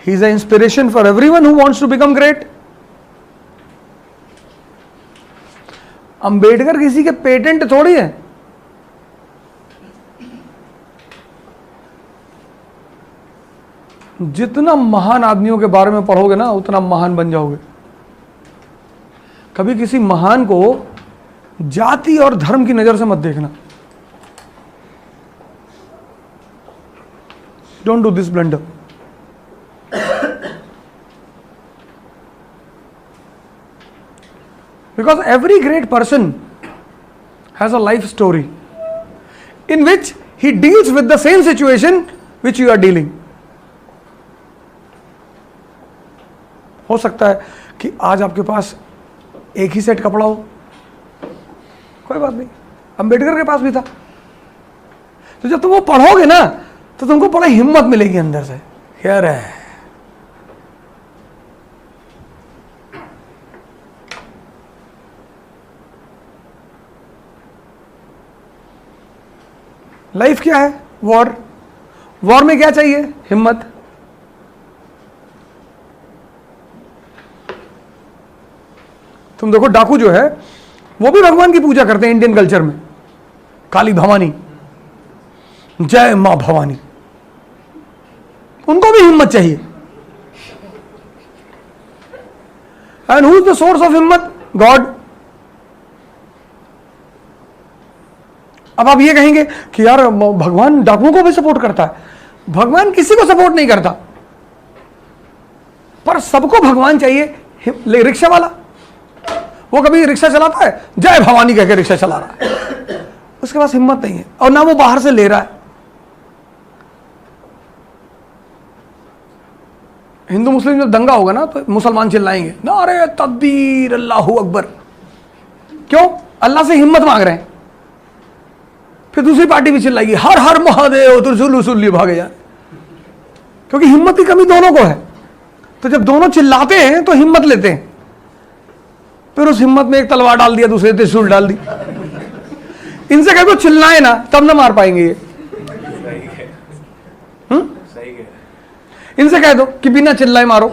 He is a inspiration for everyone who wants to become great. Ambedkar किसी के patent थोड़ी है। जितना महान आदमियों के बारे में पढ़ोगे ना उतना महान बन जाओगे। कभी किसी महान को जाति और धर्म की नजर से मत देखना। Don't do this blunder. Because every great person has a life story in which he deals with the same situation which you are dealing. हो सकता है कि आज आपके पास एक ही सेट कपड़ा हो, कोई बात नहीं, अंबेडकर के पास भी था। तो जब तुम वो पढ़ोगे ना तो तुमको बड़ा हिम्मत मिलेगी अंदर से, यार है लाइफ क्या है। वॉर, वॉर में क्या चाहिए? हिम्मत। तुम देखो डाकू जो है वो भी भगवान की पूजा करते हैं इंडियन कल्चर में। काली भवानी, जय मां भवानी, उनको भी हिम्मत चाहिए। And who is the source of हिम्मत? गॉड। अब आप ये कहेंगे कि यार भगवान डाकुओं को भी सपोर्ट करता है। भगवान किसी को सपोर्ट नहीं करता, पर सबको भगवान चाहिए। रिक्शा वाला, वो कभी रिक्शा चलाता है? जय भवानी कहकर रिक्शा चला रहा है, उसके पास हिम्मत नहीं है और ना वो बाहर से ले रहा है। हिंदू मुस्लिम जब दंगा होगा ना तो मुसलमान चिल्लाएंगे नारे तकबीर अल्लाहू अकबर। क्यों? अल्लाह से हिम्मत मांग रहे हैं। फिर दूसरी पार्टी भी चिल्लाएगी हर हर महादेव, त्रिशूल उसूल भागे यार, क्योंकि हिम्मत की कमी दोनों को है। तो जब दोनों चिल्लाते हैं तो हिम्मत लेते हैं, फिर उस हिम्मत में एक तलवार डाल दिया, दूसरे त्रिशूल डाल दी। इनसे कह दो चिल्लाए ना, तब ना मार पाएंगे ये। इनसे कह दो कि बिना चिल्लाए मारो।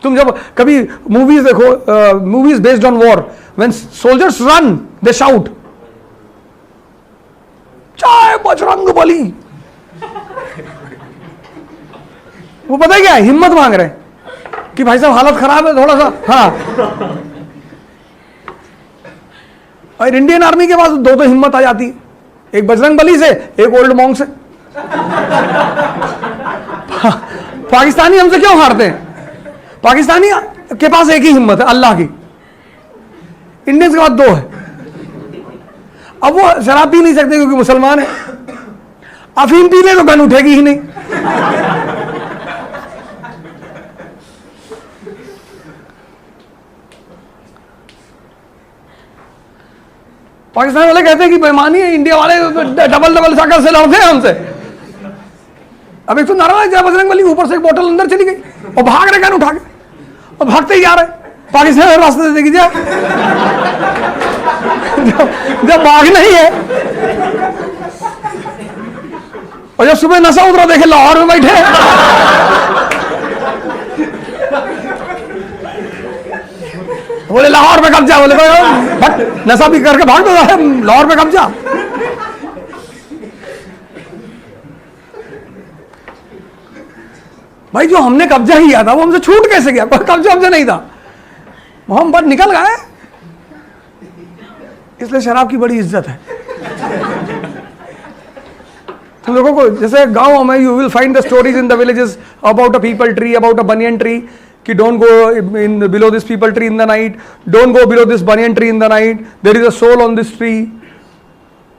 तुम जब कभी मूवीज देखो, movies based on war, when soldiers run they shout जय बजरंग बली। वो पता है क्या है? हिम्मत मांग रहे हैं कि भाई साहब हालत खराब है थोड़ा सा। हाँ, और इंडियन आर्मी के पास दो हिम्मत आ जाती है, एक बजरंग बली से, एक ओल्ड मॉन्क से। पाकिस्तानी हमसे क्यों हारते हैं? पाकिस्तानी के पास एक ही हिम्मत है, अल्लाह की। इंडियंस के पास दो है। अब वो शराब पी नहीं सकते क्योंकि मुसलमान है, अफीम पी ले तो गन उठेगी ही नहीं। पाकिस्तान वाले कहते हैं कि बेईमानी है, इंडिया वाले डबल डबल साकर से लड़ते हैं हमसे। अब एक तो नारा जय बजरंग बली, ऊपर से एक बोतल अंदर चली गई और भाग रहे गन उठा के, और भागते ही जा रहे। पाकिस्तान रास्ते से देखिए जब भाग नहीं है, और जब सुबह नशा उतरा देखे लाहौर में बैठे हैं। बोले लाहौर में कब्जा, बोले भट नशा भी करके भाग दो, लाहौर में कब्जा। भाई जो हमने कब्जा ही किया था वो हमसे छूट कैसे गया? कोई कब्जा नहीं था, हम बट निकल गए। इसलिए शराब की बड़ी इज्जत है। तुम लोगों को जैसे गांव में you will find the stories in the villages about a peepal tree, about a banyan tree, कि don't go in below this peepal tree in the night, don't go below this banyan tree in the night, there is a soul on this tree,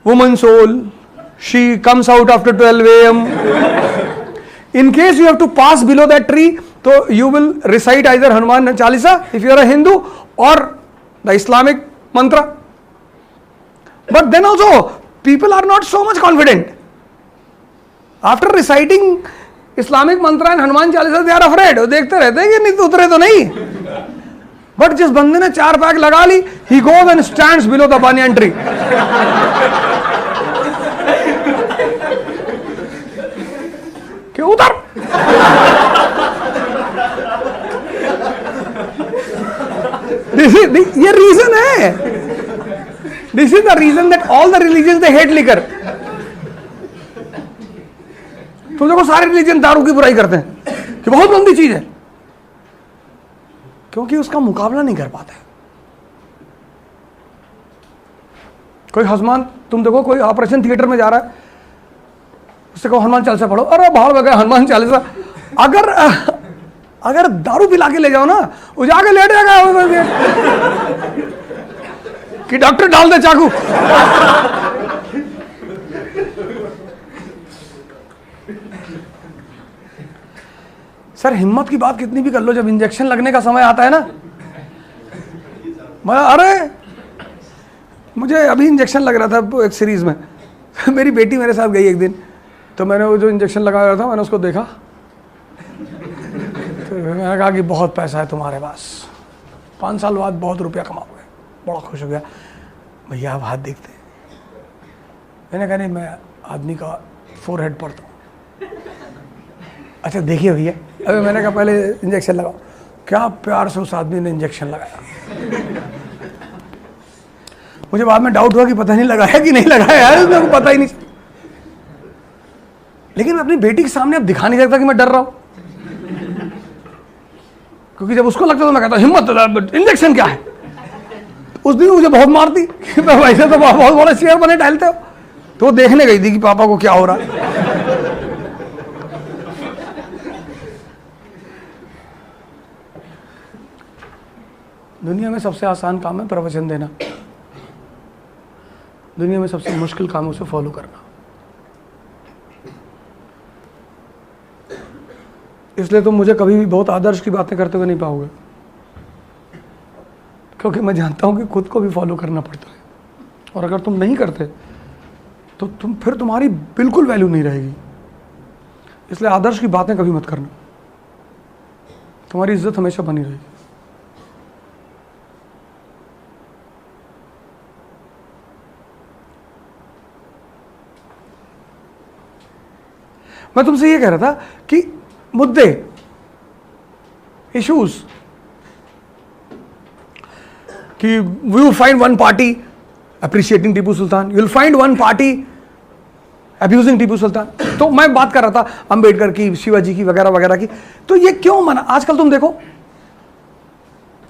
woman soul, she comes out after 12 AM. In case you have to pass below that tree, so you will recite either Hanuman Chalisa if you are a Hindu or the Islamic mantra. But then also people are not so much confident. After reciting Islamic mantra and Hanuman Chalisa, they are afraid. वो देखते रहते हैं कि नहीं उतरे तो नहीं। But जिस बंदे ने 4 पैक लगा ली, he goes and stands below the banyan tree. क्यों उतर? ये रीजन है, this is the reason that all the religion they hate liquor. तुम देखो सारे रिलीजन दारू की बुराई करते हैं कि बहुत गंदी चीज है, क्योंकि उसका मुकाबला नहीं कर पाते। कोई हनुमान, तुम देखो कोई ऑपरेशन थिएटर में जा रहा है, उससे कहो हनुमान चालीसा पढ़ो, अरे भाड़ में गए हनुमान चालीसा। अगर दारू पिला के ले जाओ ना, वो जाके लेट जाएगा कि डॉक्टर डाल दे चाकू। सर हिम्मत की बात कितनी भी कर लो, जब इंजेक्शन लगने का समय आता है ना, मैं अरे मुझे अभी इंजेक्शन लग रहा था एक सीरीज में, मेरी बेटी मेरे साथ गई एक दिन, तो मैंने वो जो इंजेक्शन लगाया था मैंने उसको देखा, तो मैंने कहा कि बहुत पैसा है तुम्हारे पास, 5 साल बाद बहुत रुपया कमाओगे। बड़ा खुश हो गया, भैया आप हाथ देखते हैं? मैंने कहा नहीं, मैं आदमी का फोरहेड पढ़ता हूँ। अच्छा देखिए भैया, अभी मैंने कहा पहले इंजेक्शन लगाओ। क्या प्यार से उस आदमी ने इंजेक्शन लगाया। मुझे बाद में डाउट हुआ कि पता नहीं लगाया कि नहीं लगाया यार, मेरे को पता ही नहीं। लेकिन मैं अपनी बेटी के सामने अब दिखा नहीं सकता कि मैं डर रहा हूं, क्योंकि जब उसको लगता तो मैं कहता हिम्मत, इंजेक्शन क्या है। उस दिन मुझे बहुत मारती कि वैसे तो बहुत बड़े शेयर बने टहलते हो। तो वो देखने गई थी कि पापा को क्या हो रहा है। दुनिया में सबसे आसान काम है प्रवचन देना, दुनिया में सबसे मुश्किल काम है उसे फॉलो करना। इसलिए तुम मुझे कभी भी बहुत आदर्श की बातें करते हुए नहीं पाओगे, क्योंकि मैं जानता हूं कि खुद को भी फॉलो करना पड़ता है, और अगर तुम नहीं करते तो फिर तुम्हारी बिल्कुल वैल्यू नहीं रहेगी। इसलिए आदर्श की बातें कभी मत करना, तुम्हारी इज्जत हमेशा बनी रहेगी। मैं तुमसे ये कह रहा था कि मुद्दे, इश्यूज, कि we will find one party appreciating Tipu Sultan, you will find one party abusing Tipu Sultan. तो मैं बात कर रहा था अंबेडकर की, शिवाजी की, वगैरह वगैरह की। तो ये क्यों मना? आजकल तुम देखो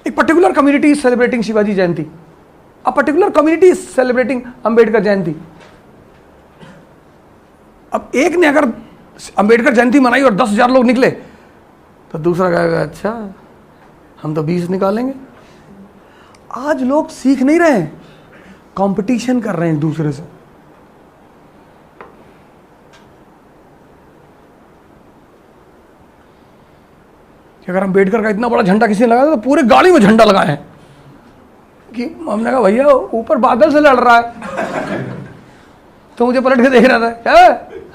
एक particular community is celebrating Shivaji Jayanti, a particular community is celebrating Ambedkar Jayanti. अब एक ने अगर अंबेडकर जयंती मनाई और 10,000 लोग निकले, तो दूसरा कहेगा अच्छा हम तो 20 निकालेंगे। आज लोग सीख नहीं रहे हैं, कंपटीशन कर रहे हैं एक दूसरे से। कि अगर अंबेडकर का इतना बड़ा झंडा किसी ने लगाया तो पूरे गाड़ी में झंडा लगाए हैं। कि हमने कहा भैया ऊपर बादल से लड़ रहा है, तो मुझे पलट के देख रहा था।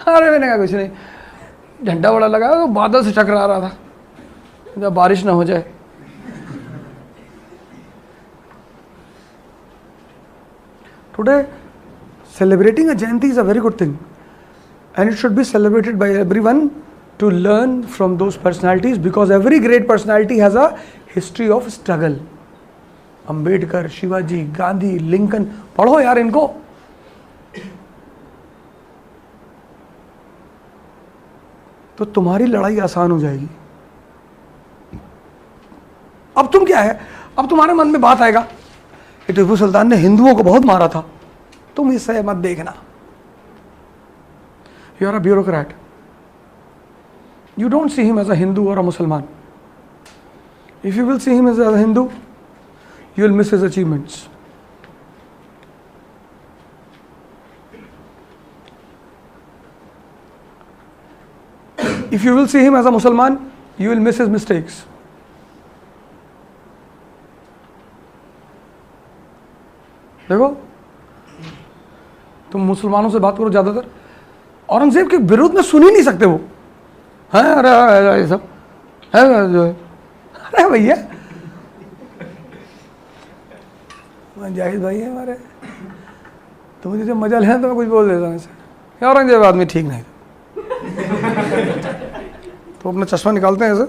अरे मैंने कहा कुछ नहीं, झंडा बड़ा लगा तो बादल से टकरा रहा था, जब बारिश ना हो जाए। Today celebrating a Jayanti is a very good thing, and it should be celebrated by everyone to learn from those personalities, because every great personality has a history of struggle. Ambedkar, Shivaji, Gandhi, Lincoln, पढ़ो यार इनको। तो तुम्हारी लड़ाई आसान हो जाएगी। अब तुम क्या है, अब तुम्हारे मन में बात आएगा कि टीपू सुल्तान ने हिंदुओं को बहुत मारा था, तुम इससे मत देखना। You are a bureaucrat, you don't see him as a Hindu और a Musalman. If you will see him as a Hindu, you will miss his achievements. If you will see him as a Musliman, you will miss his mistakes. देखो तुम मुसलमानों से बात करो ज्यादातर, औरंगजेब के विरोध में सुन ही नहीं सकते वो। है अरे ये सब है, अरे भैया जाहिद भाई है हमारे, तो मुझे जब मजा लेना तो मैं कुछ बोल देता हूँ ऐसे। औरंगजेब आदमी ठीक नहीं तो अपना चश्मा निकालते हैं ऐसे।